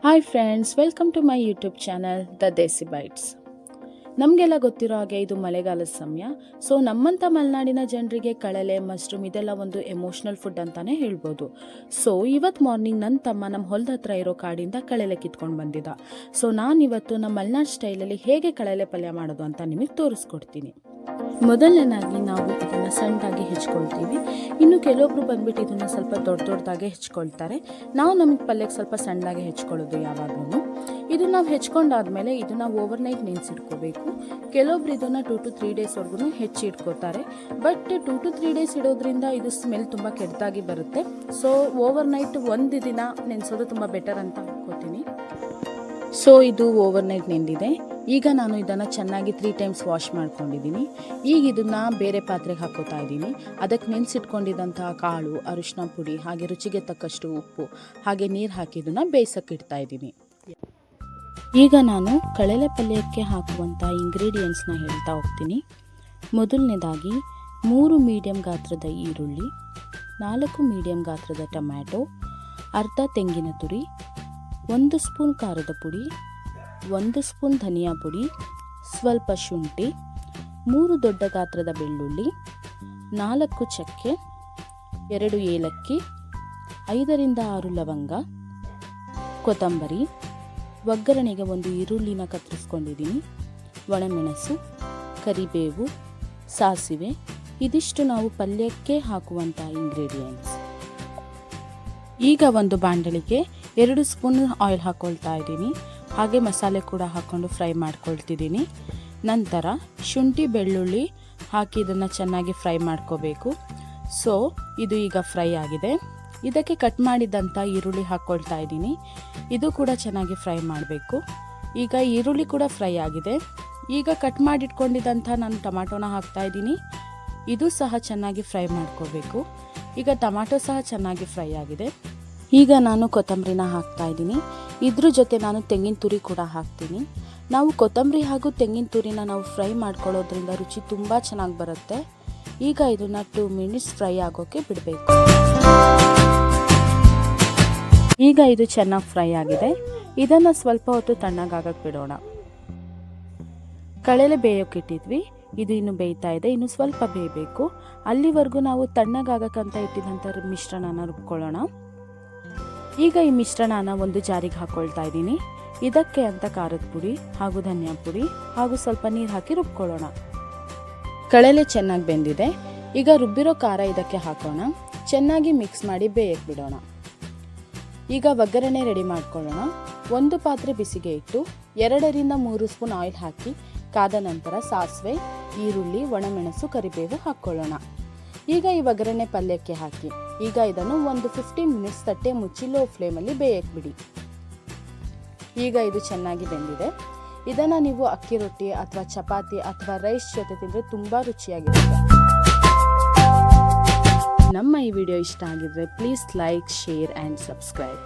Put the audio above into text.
Hi friends, welcome to my YouTube channel the desi bytes. ನಮಗೆಲ್ಲ ಗೊತ್ತಿರೋ ಹಾಗೆ ಇದು ಮಳೆಗಾಲದ ಸಮಯ. ಸೊ ನಮ್ಮಂಥ ಮಲೆನಾಡಿನ ಜನರಿಗೆ ಕಳಲೆ, ಮಶ್ರೂಮ್ ಇದೆಲ್ಲ ಒಂದು ಎಮೋಷ್ನಲ್ ಫುಡ್ ಅಂತಾನೆ ಹೇಳ್ಬೋದು. ಸೊ ಇವತ್ತು ಮಾರ್ನಿಂಗ್ ನನ್ನ ತಮ್ಮ ನಮ್ಮ ಹೊಲದ ಹತ್ರ ಇರೋ ಕಾಡಿಂದ ಕಳಲೆ ಕಿತ್ಕೊಂಡು ಬಂದಿದ್ದ. ಸೊ ನಾನಿವತ್ತು ನಮ್ಮ ಮಲೆನಾಡು ಸ್ಟೈಲಲ್ಲಿ ಹೇಗೆ ಕಳಲೆ ಪಲ್ಯ ಮಾಡೋದು ಅಂತ ನಿಮಗೆ ತೋರಿಸ್ಕೊಡ್ತೀನಿ. ಮೊದಲನೇದಾಗಿ ನಾವು ಇದನ್ನು ಸಣ್ಣದಾಗಿ ಹೆಚ್ಕೊಳ್ತೀವಿ. ಇನ್ನು ಕೆಲವೊಬ್ರು ಬಂದ್ಬಿಟ್ಟು ಇದನ್ನು ಸ್ವಲ್ಪ ದೊಡ್ಡದಾಗೆ ಹೆಚ್ಕೊಳ್ತಾರೆ. ನಾವು ನಮಗೆ ಪಲ್ಯಕ್ಕೆ ಸ್ವಲ್ಪ ಸಣ್ಣದಾಗೆ ಹೆಚ್ಕೊಳ್ಳೋದು ಯಾವಾಗಲೂ. ಇದು ನಾವು ಹೆಚ್ಕೊಂಡಾದ್ಮೇಲೆ ಇದನ್ನು ಓವರ್ನೈಟ್ ನೆನೆಸಿಟ್ಕೋಬೇಕು. ಕೆಲವೊಬ್ರು ಇದನ್ನು 2 to 3 ಡೇಸ್ವರೆಗೂ ಹೆಚ್ಚಿಟ್ಕೋತಾರೆ. ಬಟ್ 2 to 3 ಡೇಸ್ ಇಡೋದ್ರಿಂದ ಇದು ಸ್ಮೆಲ್ ತುಂಬ ಕೆಟ್ಟದಾಗಿ ಬರುತ್ತೆ. ಸೊ ಓವರ್ನೈಟ್ ಒಂದು ದಿನ ನೆನೆಸೋದು ತುಂಬ ಬೆಟರ್ ಅಂತ ಅನ್ಕೋತೀನಿ. ಸೊ ಇದು ಓವರ್ನೈಟ್ ನೆಂದಿದೆ. ಈಗ ನಾನು ಇದನ್ನು ಚೆನ್ನಾಗಿ 3 times ವಾಶ್ ಮಾಡ್ಕೊಂಡಿದ್ದೀನಿ. ಈಗ ಇದನ್ನು ಬೇರೆ ಪಾತ್ರೆಗೆ ಹಾಕೋತಾ ಇದ್ದೀನಿ. ಅದಕ್ಕೆ ನೆನೆಸಿಟ್ಕೊಂಡಿದ್ದಂತಹ ಕಾಳು, ಅರಿಶಿನ ಪುಡಿ, ಹಾಗೆ ರುಚಿಗೆ ತಕ್ಕಷ್ಟು ಉಪ್ಪು, ಹಾಗೆ ನೀರು ಹಾಕಿ ಇದನ್ನು ಬೇಯಿಸೋಕೆ ಇಡ್ತಾ ಇದ್ದೀನಿ. ಈಗ ನಾನು ಕಳಲೆ ಪಲ್ಯಕ್ಕೆ ಹಾಕುವಂಥ ಇಂಗ್ರೀಡಿಯೆಂಟ್ಸ್ನ ಹೇಳ್ತಾ ಹೋಗ್ತೀನಿ. ಮೊದಲನೇದಾಗಿ 3 ಮೀಡಿಯಂ ಗಾತ್ರದ ಈರುಳ್ಳಿ, 4 ಮೀಡಿಯಂ ಗಾತ್ರದ ಟೊಮ್ಯಾಟೊ, ಅರ್ಧ ತೆಂಗಿನ ತುರಿ, 1 ಸ್ಪೂನ್ ಖಾರದ ಪುಡಿ, 1 ಸ್ಪೂನ್ ಧನಿಯಾ ಪುಡಿ, ಸ್ವಲ್ಪ ಶುಂಠಿ, 3 ದೊಡ್ಡ ಗಾತ್ರದ ಬೆಳ್ಳುಳ್ಳಿ, 4 ಚಕ್ಕೆ, 2 ಏಲಕ್ಕಿ, 5 ರಿಂದ 6 ಲವಂಗ, ಕೊತ್ತಂಬರಿ, ಒಗ್ಗರಣೆಗೆ 1 ಈರುಳ್ಳಿನ ಕತ್ತರಿಸ್ಕೊಂಡಿದ್ದೀನಿ, ಒಣಮೆಣಸು, ಕರಿಬೇವು, ಸಾಸಿವೆ. ಇದಿಷ್ಟು ನಾವು ಪಲ್ಯಕ್ಕೆ ಹಾಕುವಂಥ ಇಂಗ್ರೀಡಿಯೆಂಟ್ಸ್. ಈಗ ಒಂದು ಬಾಣಲೆಗೆ 2 ಸ್ಪೂನ್ ಆಯಿಲ್ ಹಾಕ್ಕೊಳ್ತಾ ಇದ್ದೀನಿ. ಹಾಗೆ ಮಸಾಲೆ ಕೂಡ ಹಾಕ್ಕೊಂಡು ಫ್ರೈ ಮಾಡ್ಕೊಳ್ತಿದ್ದೀನಿ. ನಂತರ ಶುಂಠಿ ಬೆಳ್ಳುಳ್ಳಿ ಹಾಕಿ ಇದನ್ನು ಚೆನ್ನಾಗಿ ಫ್ರೈ ಮಾಡ್ಕೋಬೇಕು. ಸೊ ಇದು ಈಗ ಫ್ರೈ ಆಗಿದೆ. ಇದಕ್ಕೆ ಕಟ್ ಮಾಡಿದಂಥ ಈರುಳ್ಳಿ ಹಾಕ್ಕೊಳ್ತಾ ಇದ್ದೀನಿ. ಇದು ಕೂಡ ಚೆನ್ನಾಗಿ ಫ್ರೈ ಮಾಡಬೇಕು. ಈಗ ಈರುಳ್ಳಿ ಕೂಡ ಫ್ರೈ ಆಗಿದೆ. ಈಗ ಕಟ್ ಮಾಡಿಟ್ಕೊಂಡಿದ್ದಂಥ ನಾನು ಟೊಮಾಟೋನ ಹಾಕ್ತಾ ಇದ್ದೀನಿ. ಇದು ಸಹ ಚೆನ್ನಾಗಿ ಫ್ರೈ ಮಾಡ್ಕೋಬೇಕು. ಈಗ ಟೊಮಾಟೊ ಸಹ ಚೆನ್ನಾಗಿ ಫ್ರೈ ಆಗಿದೆ. ಈಗ ನಾನು ಕೊತ್ತಂಬರಿನ ಹಾಕ್ತಾ ಇದ್ದೀನಿ. ಇದ್ರ ಜೊತೆ ನಾನು ತೆಂಗಿನ ತುರಿ ಕೂಡ ಹಾಕ್ತೀನಿ. ನಾವು ಕೊತ್ತಂಬರಿ ಹಾಗೂ ತೆಂಗಿನ ತುರಿನ ನಾವು ಫ್ರೈ ಮಾಡ್ಕೊಳ್ಳೋದ್ರಿಂದ ರುಚಿ ತುಂಬ ಚೆನ್ನಾಗಿ ಬರುತ್ತೆ. ಈಗ ಇದನ್ನು 2 minutes ಫ್ರೈ ಆಗೋಕ್ಕೆ ಬಿಡಬೇಕು. ಈಗ ಇದು ಚೆನ್ನಾಗಿ ಫ್ರೈ ಆಗಿದೆ. ಇದನ್ನು ಸ್ವಲ್ಪ ಹೊತ್ತು ತಣ್ಣಗಾಗಕ್ಕೆ ಬಿಡೋಣ. ಕಳಲೆ ಬೇಯೋಕ್ಕಿಟ್ಟಿದ್ವಿ. ಇದು ಇನ್ನು ಬೇಯ್ತಾ ಇದೆ. ಇನ್ನು ಸ್ವಲ್ಪ ಬೇಯಬೇಕು. ಅಲ್ಲಿವರೆಗೂ ನಾವು ತಣ್ಣಗಾಗಕ್ಕಂತ ಇಟ್ಟಿದ್ದಂಥ ಮಿಶ್ರಣನ ರುಬ್ಕೊಳ್ಳೋಣ. ಈಗ ಈ ಮಿಶ್ರಣನ ಒಂದು ಜಾರಿಗೆ ಹಾಕ್ಕೊಳ್ತಾ ಇದ್ದೀನಿ. ಇದಕ್ಕೆ ಅಂತ ಖಾರದ ಪುಡಿ ಹಾಗೂ ಧನಿಯಾ ಪುಡಿ ಹಾಗೂ ಸ್ವಲ್ಪ ನೀರು ಹಾಕಿ ರುಬ್ಕೊಳ್ಳೋಣ. ಕಳಲೆ ಚೆನ್ನಾಗಿ ಬೆಂದಿದೆ. ಈಗ ರುಬ್ಬಿರೋ ಖಾರ ಇದಕ್ಕೆ ಹಾಕೋಣ. ಚೆನ್ನಾಗಿ ಮಿಕ್ಸ್ ಮಾಡಿ ಬೇಯಕ್ಕೆ ಬಿಡೋಣ. ಈಗ ಒಗ್ಗರಣೆ ರೆಡಿ ಮಾಡ್ಕೊಳ್ಳೋಣ. ಒಂದು ಪಾತ್ರೆ ಬಿಸಿಗೆ ಇಟ್ಟು 2 ರಿಂದ 3 ಸ್ಪೂನ್ ಆಯಿಲ್ ಹಾಕಿ ಕಾದ ನಂತರ ಸಾಸಿವೆ, ಈರುಳ್ಳಿ, ಒಣಮೆಣಸು, ಕರಿಬೇವು ಹಾಕ್ಕೊಳ್ಳೋಣ. ಈಗ ಈ ಒಗ್ಗರಣೆ ಪಲ್ಯಕ್ಕೆ ಹಾಕಿ ಈಗ ಇದನ್ನು ಒಂದು 15 minutes ತಟ್ಟೆ ಮುಚ್ಚಿ ಲೋ ಫ್ಲೇಮಲ್ಲಿ ಬೇಯಕ್ಕೆ ಬಿಡಿ. ಈಗ ಇದು ಚೆನ್ನಾಗಿ ಬೆಂದಿದೆ. ಇದನ್ನು ನೀವು ಅಕ್ಕಿ ರೊಟ್ಟಿ ಅಥವಾ ಚಪಾತಿ ಅಥವಾ ರೈಸ್ ಜೊತೆ ತಿಂದರೆ ತುಂಬ ರುಚಿಯಾಗಿರುತ್ತೆ. ನಮ್ಮ ಈ ವಿಡಿಯೋ ಇಷ್ಟ ಆಗಿದ್ರೆ please like, share and subscribe.